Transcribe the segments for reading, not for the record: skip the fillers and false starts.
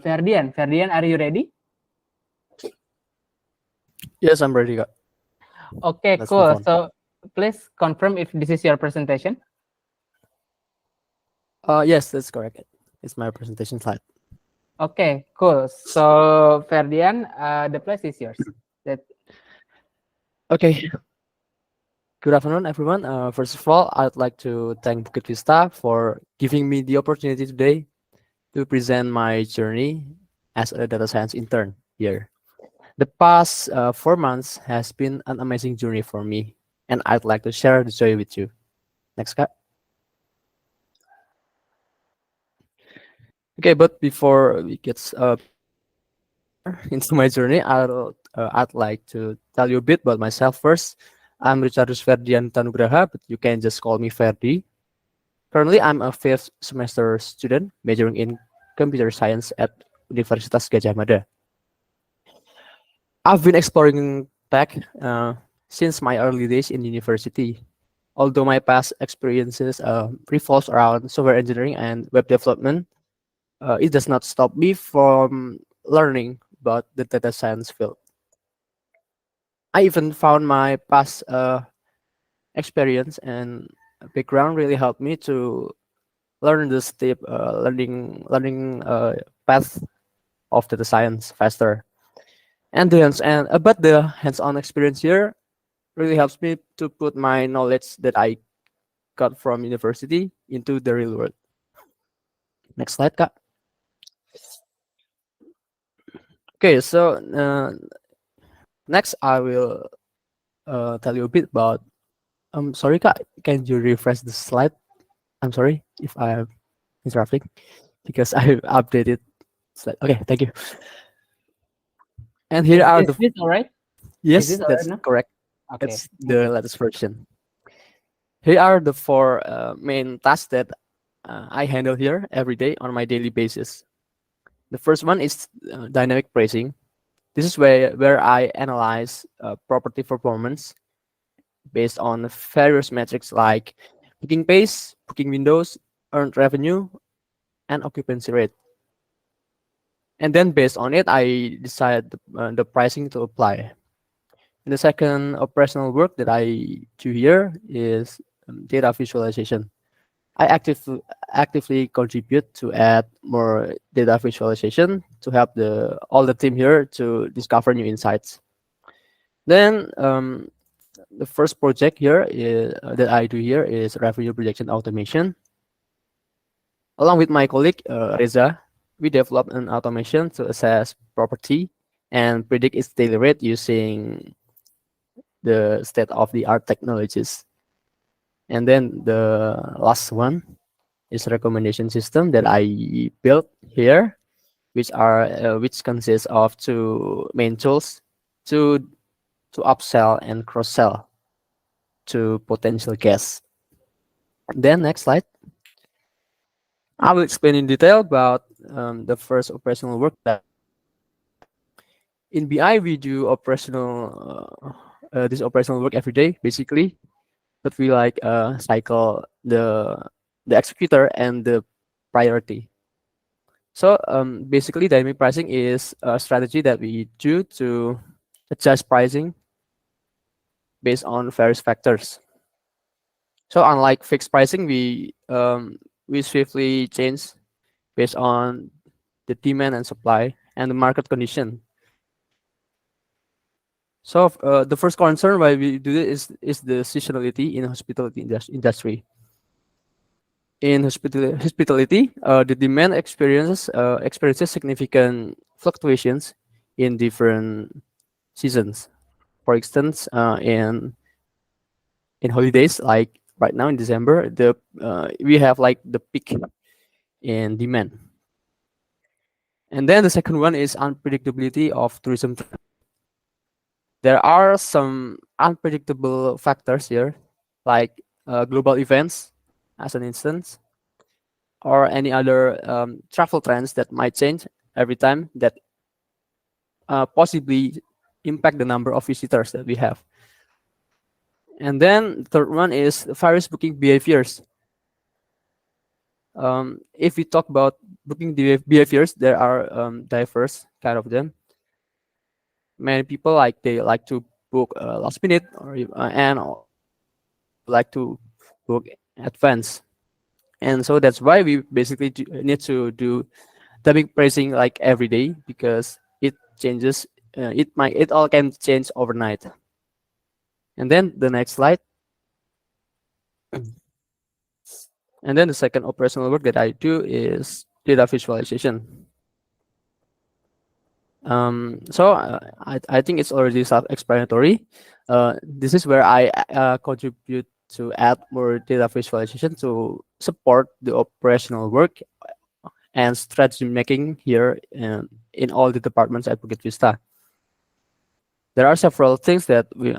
Ferdian, are you ready? Yes, I'm ready. Okay, Let's move cool. on. So please confirm if this is your presentation. Yes, that's correct. It's my presentation slide. Okay, cool. So Ferdian, the place is yours. That Okay. Good afternoon, everyone. First of all, I'd like to thank Bukit Vista for giving me the opportunity today to present my journey as a data science intern here. The past 4 months has been an amazing journey for me, and I'd like to share the joy with you. Next, Kak. Okay, but before we get into my journey, I'd like to tell you a bit about myself first. I'm Richardus Ferdian Tanugraha, but you can just call me Ferdi. Currently, I'm a fifth semester student majoring in computer science at Universitas Gajah Mada. I've been exploring tech since my early days in university. Although my past experiences revolves around software engineering and web development, it does not stop me from learning about the data science field. I even found my past experience and background really helped me to learn the step learning path of data science faster. And but the hands-on experience here really helps me to put my knowledge that I got from university into the real world. Next slide, Kak. Okay, so next I will tell you a bit about. Sorry, Kak, can you refresh the slide? I'm sorry if I'm interrupting because I updated slide. Okay, thank you. And here are is the this all right? Is yes, this all right that's now? correct. Okay, It's thank the you. latest version. Here are the four main tasks that I handle here every day on my daily basis. The first one is dynamic pricing. This is where I analyze property performance based on various metrics like booking pace, booking windows, earned revenue, and occupancy rate. And then based on it, I decide the pricing to apply. And the second operational work that I do here is data visualization. I actively contribute to add more data visualization to help the all the team here to discover new insights. Then the first project here is that I do here is revenue projection automation. Along with my colleague Reza, we developed an automation to assess property and predict its daily rate using the state of the art technologies. And then the last one is recommendation system that I built here, which consists of two main tools to to upsell and cross sell to potential guests. Then next slide, I will explain in detail about the first operational work. That in BI we do this operational work every day basically, but we like cycle the executor and the priority. So basically, dynamic pricing is a strategy that we do to adjust pricing based on various factors. So unlike fixed pricing, we swiftly change based on the demand and supply and the market condition. So the first concern why we do it is the seasonality in hospitality industry. In hospitality, the demand experiences significant fluctuations in different seasons. For instance, in holidays, like right now in December, the we have like the peak in demand. And then the second one is unpredictability of tourism. There are some unpredictable factors here, like global events, as an instance, or any other travel trends that might change every time that possibly impact the number of visitors that we have. And then the third one is various booking behaviors. If we talk about booking behaviors, there are diverse kind of them. Many people they like to book last minute, and like to book advance, and so that's why we basically need to do dynamic pricing like every day because it changes. It all can change overnight. And then the next slide, and then the second operational work that I do is data visualization. I think it's already self-explanatory. This is where I contribute to add more data visualization to support the operational work and strategy making here in all the departments at Bukit Vista. There are several things that we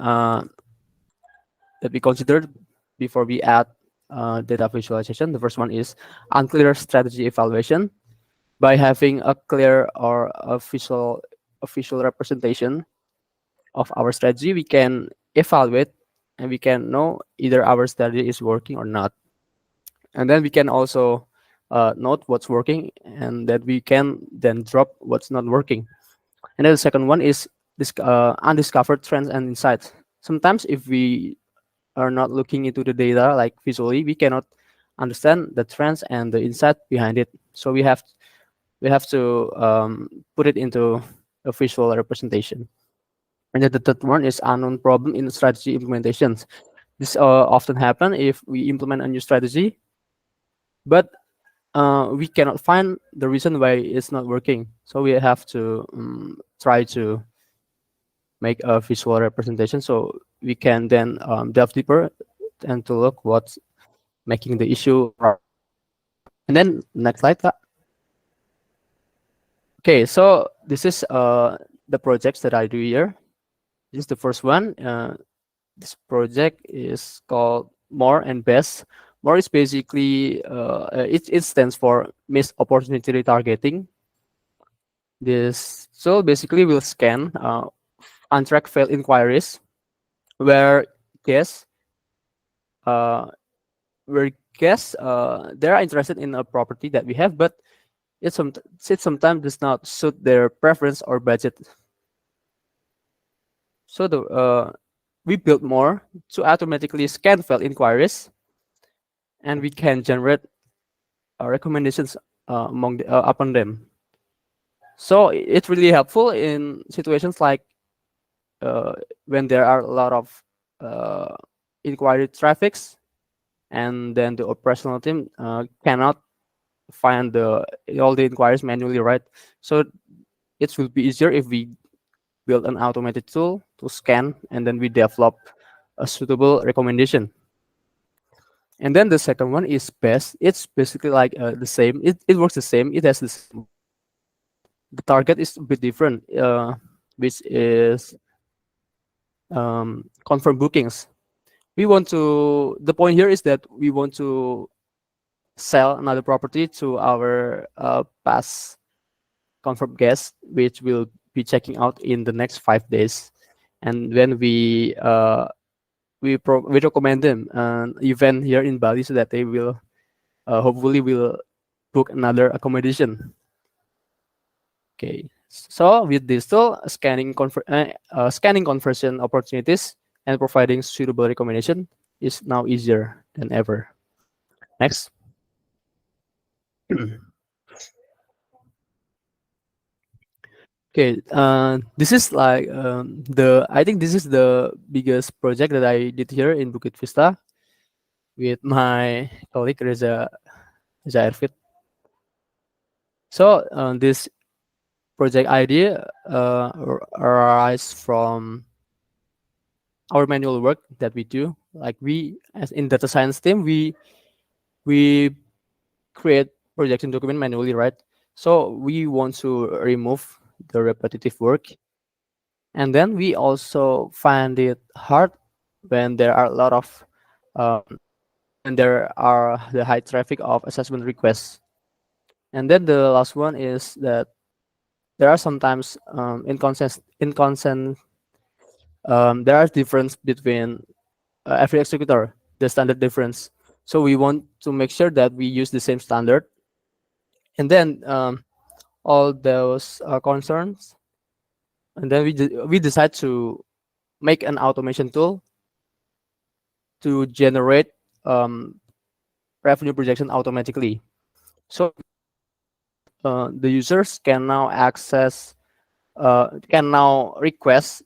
considered before we add data visualization. The first one is unclear strategy evaluation. By having a clear or a visual representation of our strategy, we can evaluate and we can know either our strategy is working or not. And then we can also note what's working and that we can then drop what's not working. And then the second one is this undiscovered trends and insights. Sometimes if we are not looking into the data like visually, we cannot understand the trends and the insight behind it. So we have to put it into a visual representation. And then the third one is unknown problem in strategy implementations. This often happen if we implement a new strategy, but we cannot find the reason why it's not working. So we have to try to make a visual representation so we can then delve deeper and to look what's making the issue right. And then next slide, Kak. Okay, so this is the projects that I do here. This is the first one. This project is called More and Best. More is basically it stands for missed opportunity retargeting. This so basically we'll scan untracked failed inquiries where guests uh, they are interested in a property that we have, but it sometimes does not suit their preference or budget. So we built more to automatically scan failed inquiries, and we can generate recommendations upon them. So it's really helpful in situations like when there are a lot of uh, inquiry traffics, and then the operational team cannot find all the inquiries manually, right? So it will be easier if we build an automated tool to scan and then we develop a suitable recommendation. And then the second one is best. It's basically like the same. It works the same. It has the same. The target is a bit different, which is confirm bookings. We want to. The point here is that we want to sell another property to our past confirmed guests, which will be checking out in the next 5 days. And when we recommend them an event here in Bali so that they will hopefully will book another accommodation. Okay, so with this tool, scanning conversion opportunities and providing suitable recommendation is now easier than ever. Next. Okay, this is like I think this is the biggest project that I did here in Bukit Vista with my colleague Reza Erfit. So this project idea arise from our manual work that we do. Like we, as in data science team, we create projection document manually, right? So we want to remove the repetitive work, and then we also find it hard when there are a lot of when there are the high traffic of assessment requests. And then the last one is that there are sometimes inconsistent there are difference between every executor, the standard difference. So we want to make sure that we use the same standard. And then all those concerns, and then we decide to make an automation tool to generate um, revenue projection automatically. So the users can now can now request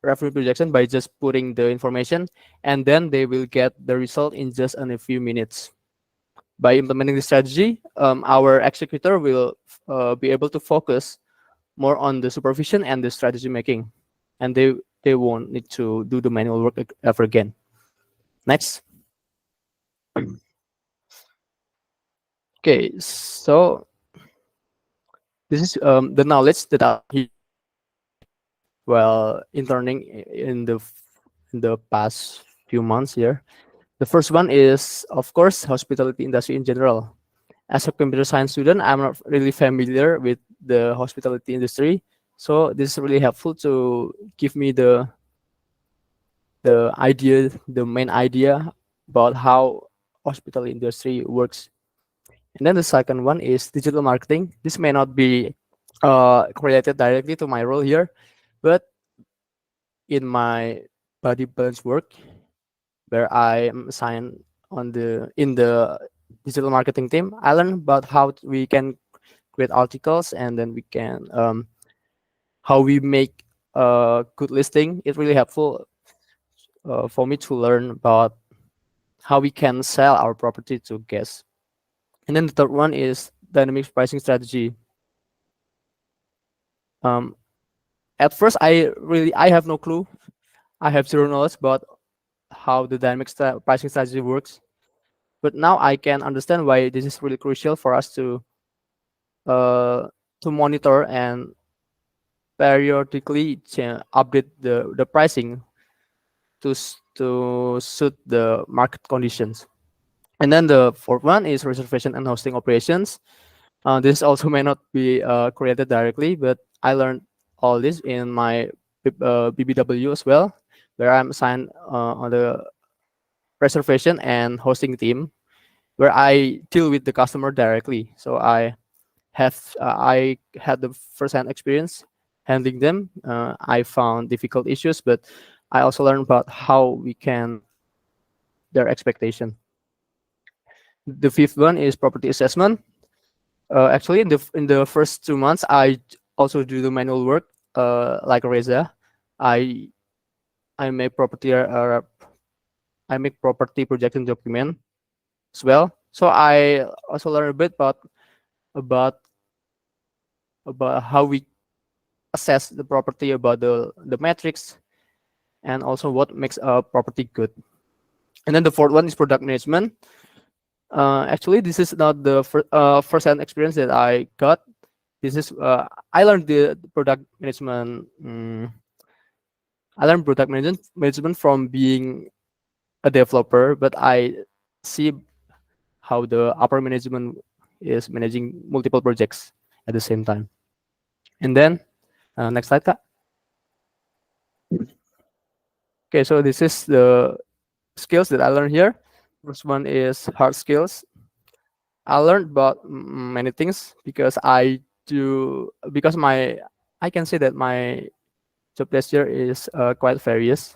revenue projection by just putting the information, and then they will get the result in just in a few minutes. By implementing the strategy, our executor will be able to focus more on the supervision and the strategy making, and they won't need to do the manual work ever again. Next. Okay, so this is the knowledge that I he while interning in the past few months here. The first one is, of course, hospitality industry in general. As a computer science student, I'm not really familiar with the hospitality industry, so this is really helpful to give me the main idea about how hospitality industry works. And then the second one is digital marketing. This may not be related directly to my role here, but in my body balance work, where I am assigned on the in the digital marketing team, I learned about how we can create articles, and then we can how we make a good listing. It's really helpful for me to learn about how we can sell our property to guests. And then the third one is dynamic pricing strategy. Um, at first, I have no clue. I have zero knowledge about how the pricing strategy works. But now I can understand why this is really crucial for us uh, to monitor and periodically update the pricing to suit the market conditions. And then the fourth one is reservation and hosting operations. This also may not be created directly, but I learned all this in my BBW as well, where I'm assigned on the reservation and hosting team, where I deal with the customer directly. So I had the first-hand experience handling them. I found difficult issues, but I also learned about how we can their expectation. The fifth one is property assessment. Actually, in the first 2 months, I also do the manual work like Reza. I I make property I make property projection document as well. So I also learn a bit about about how we assess the property, about the metrics, and also what makes a property good. And then the fourth one is product management. Actually, this is not the first-hand experience that I got. This is I learned the product management. I learned product management from being a developer, but I see how the upper management is managing multiple projects at the same time. And then next slide, Kak. Okay, so this is the skills that I learned here. First one is hard skills. I learned about many things because I can say that my job this year is quite various.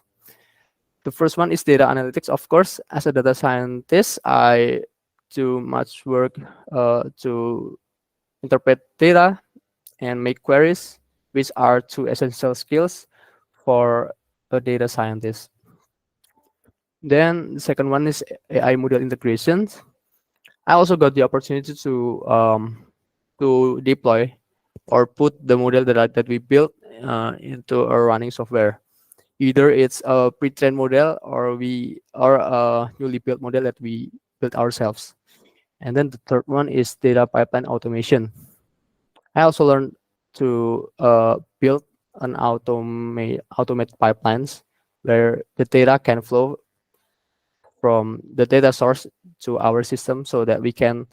The first one is data analytics. Of course, as a data scientist, I do much work to interpret data and make queries, which are two essential skills for a data scientist. Then the second one is AI model integrations. I also got the opportunity to deploy or put the model that we built into a running software. Either it's a pre-trained model or a newly built model that we built ourselves. And then the third one is data pipeline automation. I also learned to build an automate pipelines where the data can flow from the data source to our system so that we can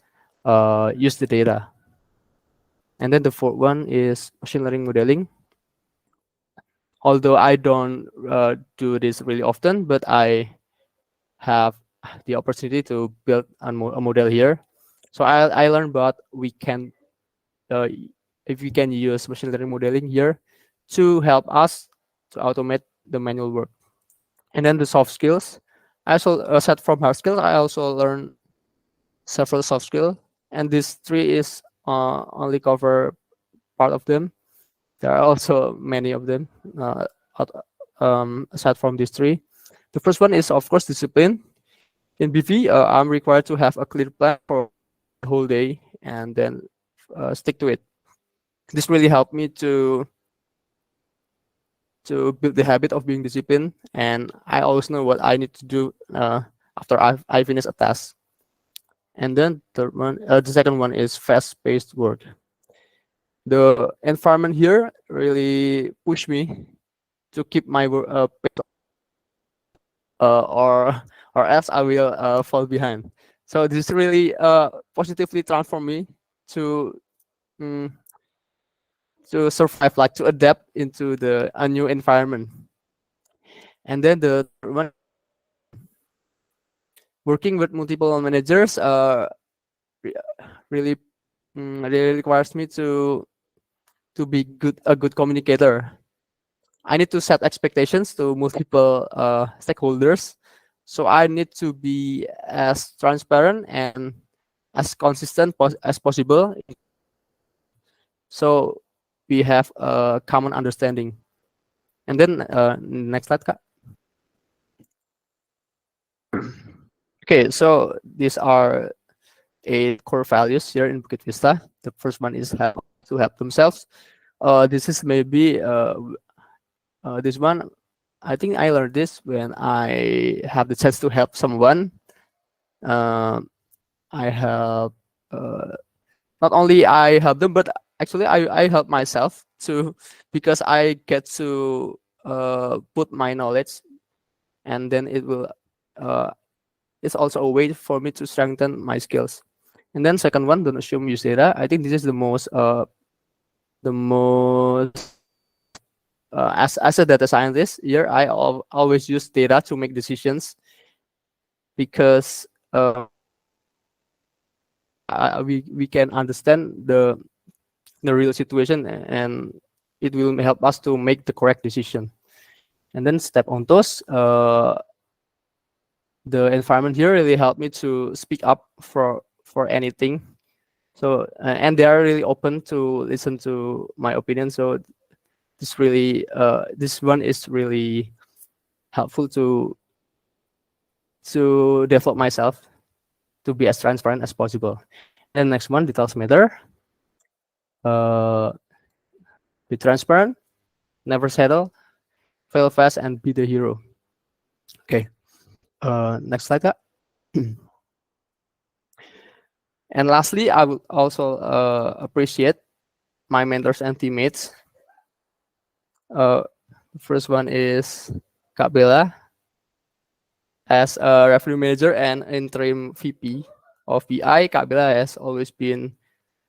use the data. And then the fourth one is machine learning modeling. Although I don't do this really often, but I have the opportunity to build a model here. So I learned about we can uh, if we can use machine learning modeling here to help us to automate the manual work. And then the soft skills. I also aside from hard skills, I also learn several soft skills, and this three is only cover part of them. There are also many of them. Out- Aside from these three, the first one is of course discipline. In BV, I'm required to have a clear plan for the whole day and then stick to it. This really helped me to build the habit of being disciplined, and I always know what I need to do after I finish a task. And then the second one is fast-paced work. The environment here really pushed me to keep my pace, or else I will fall behind. So this really positively transformed me to mm, to survive, like to adapt into the a new environment. And then the third one, working with multiple managers, re- really really requires me to be a good communicator. I need to set expectations to multiple stakeholders, so I need to be as transparent and as consistent as possible, so we have a common understanding. And then next slide, Kak. Okay, so these are eight core values here in Bukit Vista. The first one is help to help themselves. This is maybe this one. I think I learned this when I have the chance to help someone. Um, I help uh, not only I help them, but actually I help myself too, because I get to put my knowledge, and then it will. It's also a way for me to strengthen my skills. And then second one, don't assume use data. I think this is the most as a data scientist here, I always use data to make decisions, because we can understand the real situation, and it will help us to make the correct decision. And then step on those. The environment here really helped me to speak up for anything. So and they are really open to listen to my opinion. So this one is really helpful to develop myself to be as transparent as possible. And next one, details matter. Uh, be transparent, never settle, fail fast, and be the hero. Okay. Next slide, Kak. And lastly, I would also appreciate my mentors and teammates. The first one is Kak Bella. As a revenue manager and interim VP of BI, Kak Bella has always been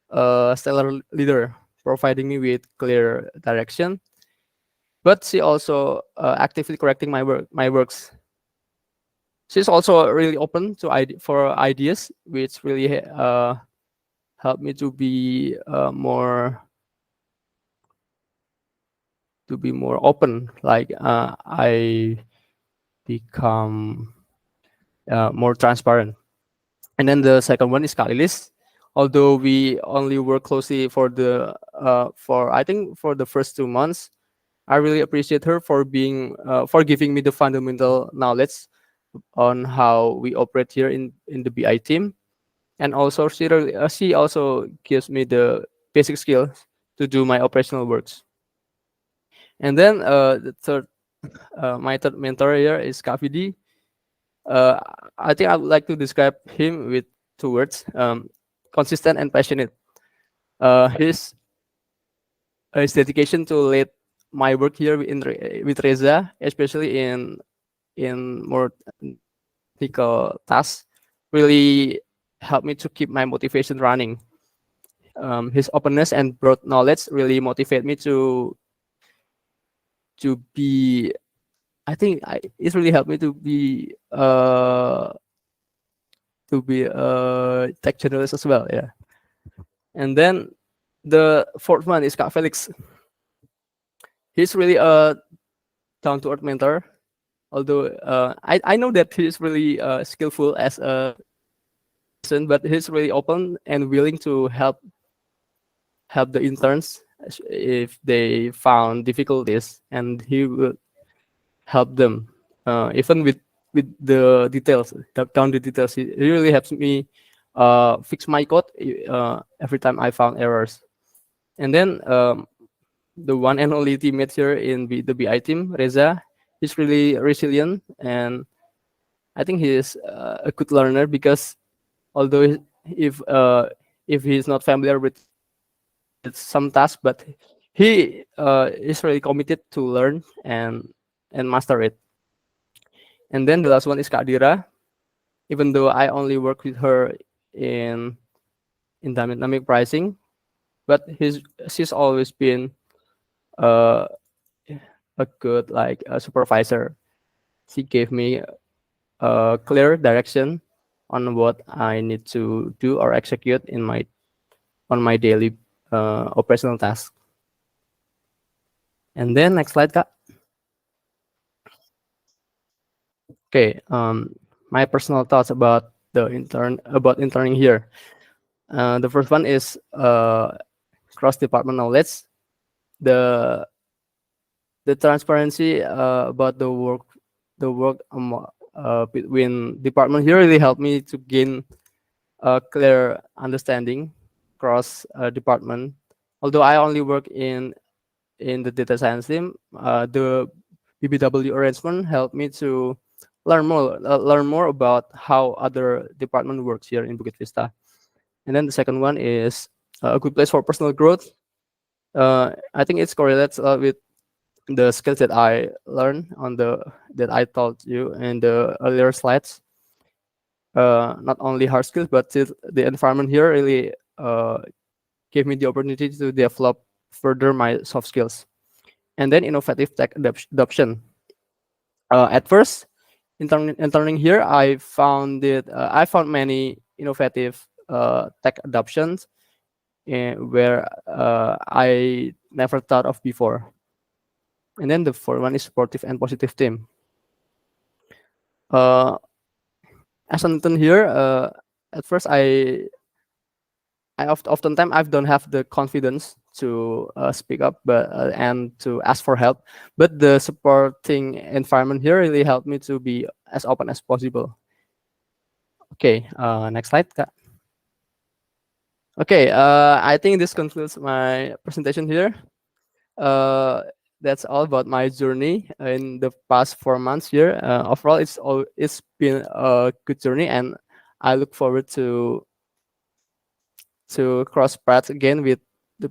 a stellar leader, providing me with clear direction. But she also actively correcting my works. She's also really open to for ideas, which really helped me to be more open. Like I become more transparent. And then the second one is Kalilis. Although we only work closely for I think for the first 2 months, I really appreciate her for being for giving me the fundamental knowledge on how we operate here in the BI team, and also she also gives me the basic skills to do my operational works. And then my third mentor here is Kavidi. Uh, I think I would like to describe him with two words: consistent and passionate. His dedication to lead my work here with Reza, especially in more technical tasks, really helped me to keep my motivation running. His openness and broad knowledge really motivate me to be. I think it really helped me to be to be a tech journalist as well. Yeah. And then the fourth one is Kak Felix. He's really a down to earth mentor. Although I know that he's really skillful as a person, but he's really open and willing to help the interns if they found difficulties, and he will help them even with the details, down the details. He really helps me fix my code every time I found errors. And then the one and only teammate here in the BI team, Reza, he's really resilient, and I think he is a good learner because although if he's not familiar with some tasks, but he is really committed to learn and master it. And then the last one is Kak Dira. Even though I only work with her in dynamic pricing, but she's always been uh, a good like a supervisor. She gave me a clear direction on what I need to do or execute in my on my daily operational task. And then next slide, Kak. Okay, my personal thoughts about interning here. The first one is cross department knowledge. The transparency about the work between department here really helped me to gain a clear understanding cross department. Although I only work in the data science team, the BBW arrangement helped me to learn more about how other department works here in Bukit Vista. And then the second one is a good place for personal growth. I think it's correlates with the skills that I learned that I told you in the earlier slides. Not only hard skills, but the environment here really gave me the opportunity to develop further my soft skills. And then innovative tech adoption. At first, interning here, I found many innovative tech adoptions where I never thought of before. And then the fourth one is supportive and positive team. As an intern here, at first oftentimes I don't have the confidence to speak up, but and to ask for help. But the supporting environment here really helped me to be as open as possible. Okay, next slide, Kak. Okay, I think this concludes my presentation here. That's all about my journey in the past 4 months here. Overall, it's been a good journey, and I look forward to cross paths again with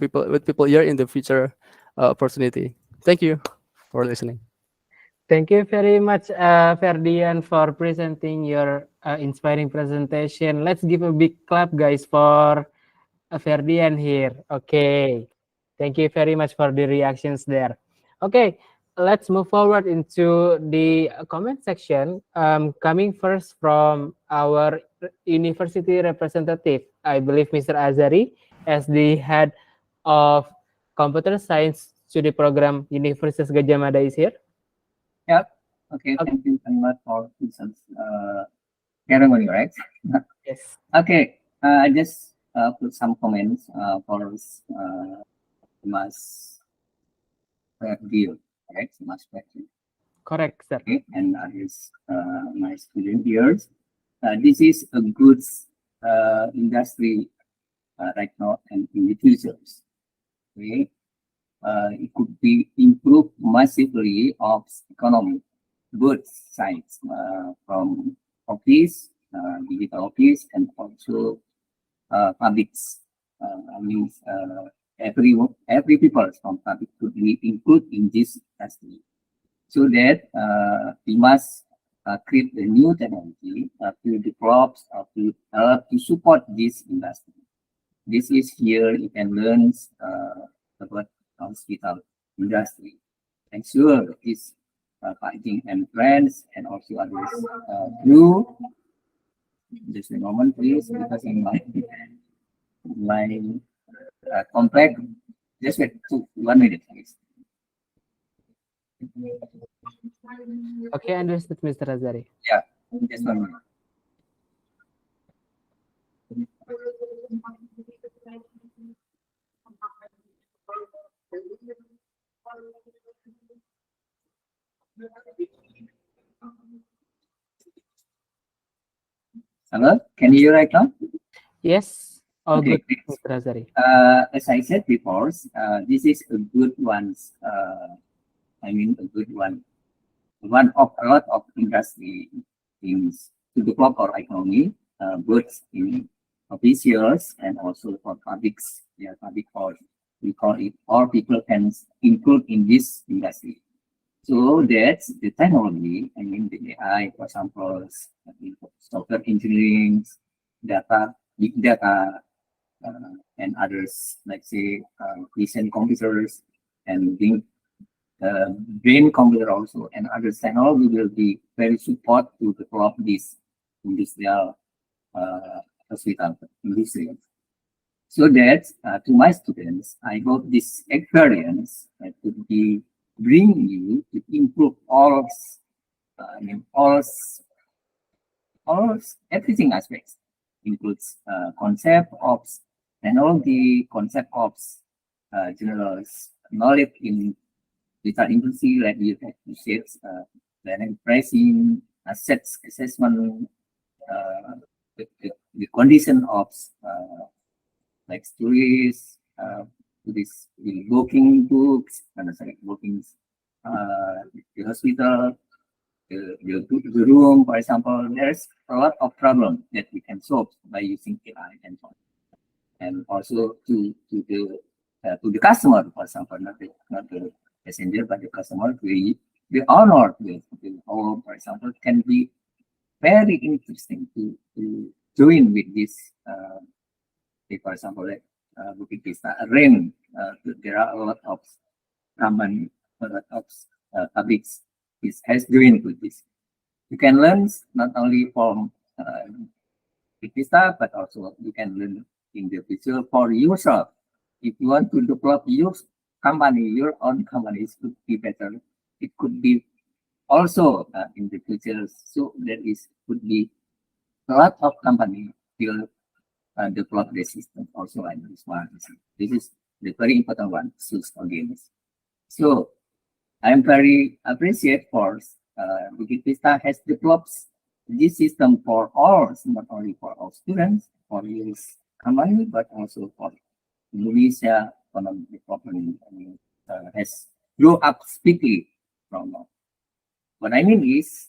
people here in the future opportunity. Thank you for listening. Thank you very much, Ferdian, for presenting your inspiring presentation. Let's give a big clap, guys, for Ferdian here. Okay. Thank you very much for the reactions there. Okay, let's move forward into the comment section. Coming first from our university representative, I believe Mr. Azari, as the head of computer science study program, Universitas Gadjah Mada is here. Yep. Okay. Thank you very much for this ceremony, right? Yes. Okay. I just put some comments for Mas Ferdi, right? Mas Ferdi. Correct, sir. Okay. And his my student here. This is a good industry right now and in the future. Okay. It could be improved massively of economy, both sides, from office, digital office, and also publics. Every people from public could be included in this industry. So that we must create a new technology to develop to support this industry. This is here you can learn about hospital industry. And sure, this fighting and friends and also others through Just a moment, please, because in my complex, just wait 1 minute, please. Okay, understood, Mr. Azari. Yeah, just 1 minute. Hello, can you hear right now? Yes, all Okay, good, great. Mr. Azari. As I said before, this is a good one. I mean, a good one. One of a lot of industry things to develop our economy, both in officials and also for publics. Yeah, public or we call it, all people can include in this industry. So that's the technology. I mean, the AI, for example, software engineering, data, big data, and others, like say, vision computers and brain computer also, and other technology will be very support to develop this industrial hospital industry. So that to my students, I hope this experience could be bring you to improve I mean, all everything aspects includes concept of technology, concept of general knowledge in digital industry, like you have to said, dynamic pricing, assets assessment, the condition of like stories, this the booking books, and sorry, bookings, the hospital, the room, for example. There's a lot of problem that we can solve by using AI and so on. And also to the customer, for example, not the passenger, but the customer, the owner, the home, for example, can be very interesting to join with this. For example, like Bukit Vista, rain. There are a lot of company, a lot of publics has joined with this. You can learn not only from Bukit Vista, but also you can learn in the future for yourself. If you want to develop your company, your own company, it could be better. It could be also in the future. So there could be a lot of company will develop the system also like this one. This is the very important one, sus against. So I'm very appreciate for Bukit Vista has developed this system for all, not only for our students, for use company, but also for Indonesia economic development. I mean, has grew up speedily from now. What I mean is,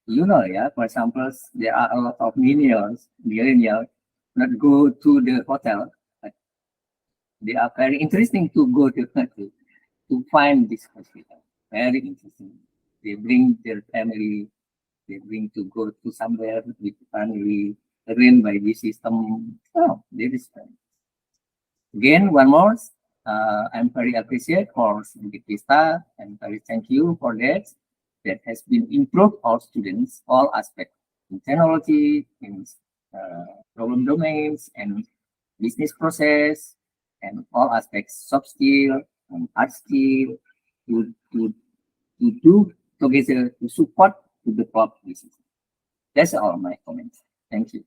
yeah, for example, there are a lot of millennials not go to the hotel, but they are very interesting to go to find this hospital. Very interesting. They bring their family, they bring to go to somewhere with family, arranged by this system. Oh, there is again one more. I'm very appreciate for Bukit Vista and very thank you for that. That has been improved our students all aspects in technology, in problem domains, and business process, and all aspects soft skill and hard skill to do together to support to develop this. That's all my comments. Thank you.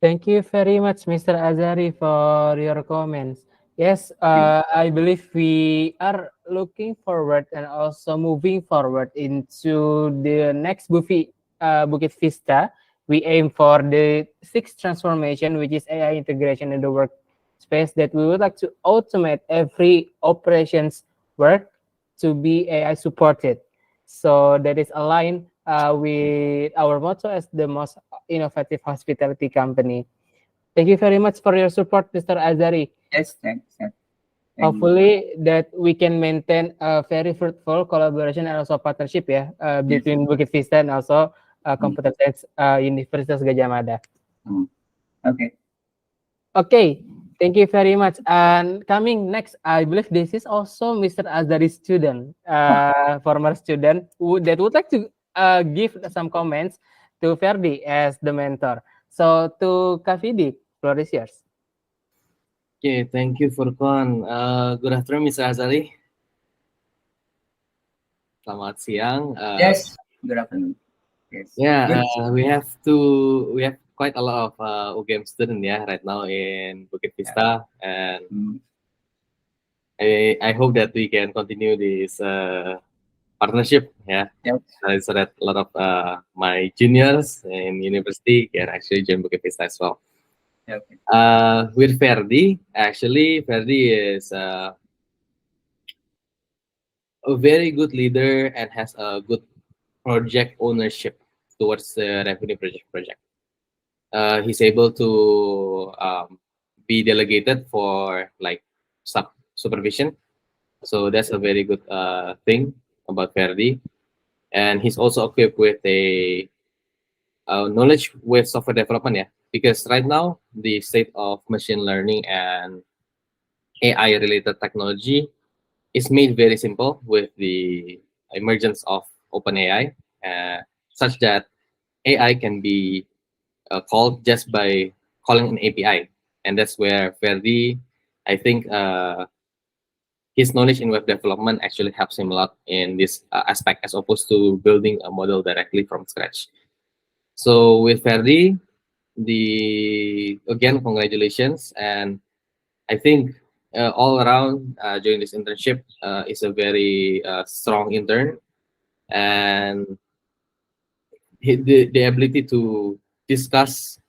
Thank you very much, Mr. Azari, for your comments. Yes, I believe we are looking forward and also moving forward into the next Bukit Vista. We aim for the sixth transformation, which is AI integration in the workspace, that we would like to automate every operations work to be AI supported. So that is aligned with our motto as the most innovative hospitality company. Thank you very much for your support, Mr. Azari. Yes, thanks. Thank you. Hopefully that we can maintain a very fruitful collaboration and also partnership between Bukit Vista and also Computer Science Universitas Gajah Mada. Okay. Okay, thank you very much. And coming next, I believe this is also Mr. Azari's student, former student that would like to give some comments to Ferdi as the mentor. So to Kavidi, floor is yours. Okay, thank you for Furqan. Good afternoon, Mr. Azali. Selamat siang. Yes, good afternoon. Yes. Yeah, Good. we have quite a lot of UGM student right now in Bukit Vista, and Mm, I hope that we can continue this partnership. Yep. So that a lot of my juniors in university can actually join Bukit Vista as well. Yep. With Ferdi, actually, Ferdi is a very good leader and has a good project ownership towards the revenue project. He's able to be delegated for like supervision. So that's a very good thing about Ferdi. And he's also equipped with a knowledge with software development, because right now the state of machine learning and AI related technology is made very simple with the emergence of OpenAI, such that AI can be called just by calling an API, and that's where Ferdi, I think, his knowledge in web development actually helps him a lot in this aspect, as opposed to building a model directly from scratch. So with Ferdi, the again congratulations, and I think all around during this internship is a very strong intern, and the ability to discuss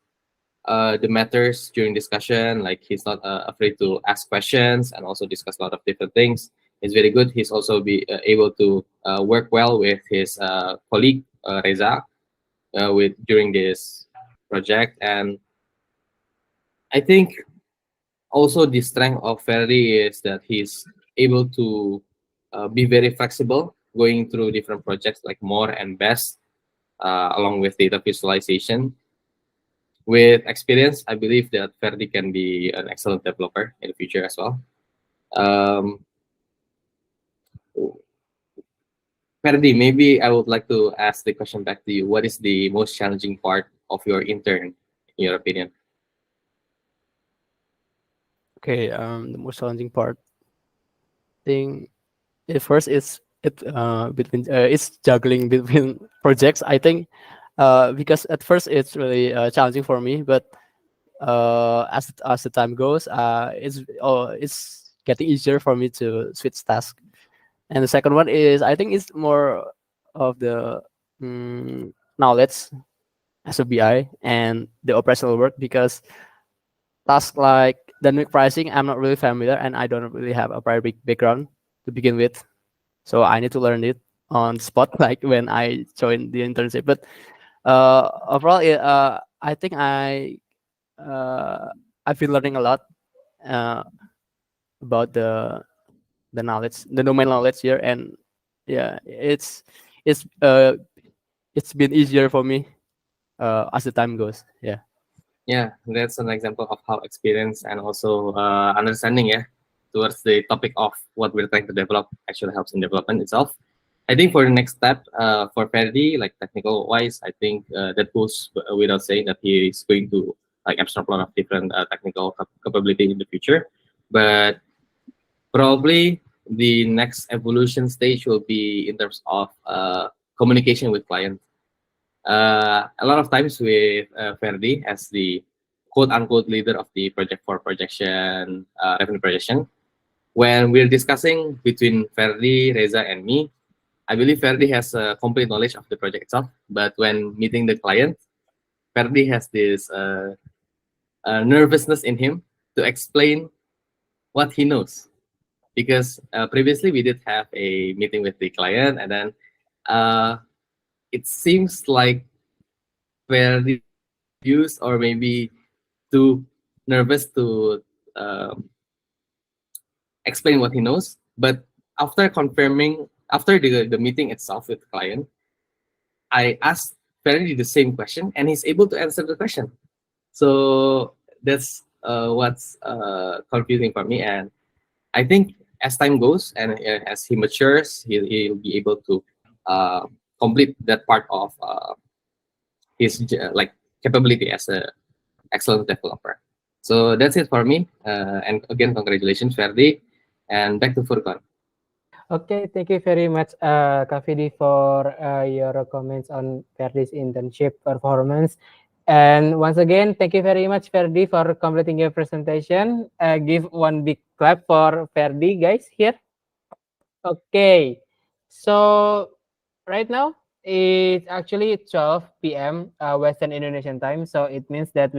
the matters during discussion, like he's not afraid to ask questions and also discuss a lot of different things. It's very good. He's also be able to work well with his colleague Reza with during this project, and I think also the strength of Ferdi is that he's able to be very flexible going through different projects like more and best along with data visualization. With experience, I believe that Ferdi can be an excellent developer in the future as well. Um, Ferdi, maybe I would like to ask the question back to you. What is the most challenging part of your intern, in your opinion? Okay, the most challenging part thing at first is it's juggling between projects. I think because at first it's really challenging for me, but as the time goes, it's getting easier for me to switch tasks. And the second one is I think it's more of the knowledge as a BI and the operational work, because tasks like dynamic pricing I'm not really familiar and I don't really have a prior background to begin with, so I need to learn it on the spot like when I joined the internship. But overall, I think I've been learning a lot uh, about the knowledge, the domain knowledge here, and yeah, it's uh it's been easier for me as the time goes. Yeah. Yeah, that's an example of how experience and also understanding, towards the topic of what we're trying to develop actually helps in development itself. I think for the next step, for Ferdi, like technical wise, I think that goes without saying that he is going to like absorb a lot of different technical capability in the future. But probably the next evolution stage will be in terms of communication with clients. A lot of times with Ferdi as the quote unquote leader of the project for projection, revenue projection, when we're discussing between Ferdi, Reza, and me, I believe Ferdi has a complete knowledge of the project itself. But when meeting the client, Ferdi has this nervousness in him to explain what he knows. Because previously we did have a meeting with the client, and then it seems like Ferdi used or maybe too nervous to um, explain what he knows. But after confirming, after the meeting itself with the client, I asked Ferdi the same question, and he's able to answer the question. So that's what's confusing for me. And I think as time goes and as he matures, he'll be able to complete that part of his like capability as a excellent developer. So that's it for me. And again, congratulations, Ferdi. And back to Furkan. Okay, thank you very much, Kak Vidi, for your comments on Ferdi's internship performance. And once again, thank you very much, Ferdi, for completing your presentation. Give one big clap for Ferdi, guys, here. Okay, so right now it's actually 12 p.m. Western Indonesian time, so it means that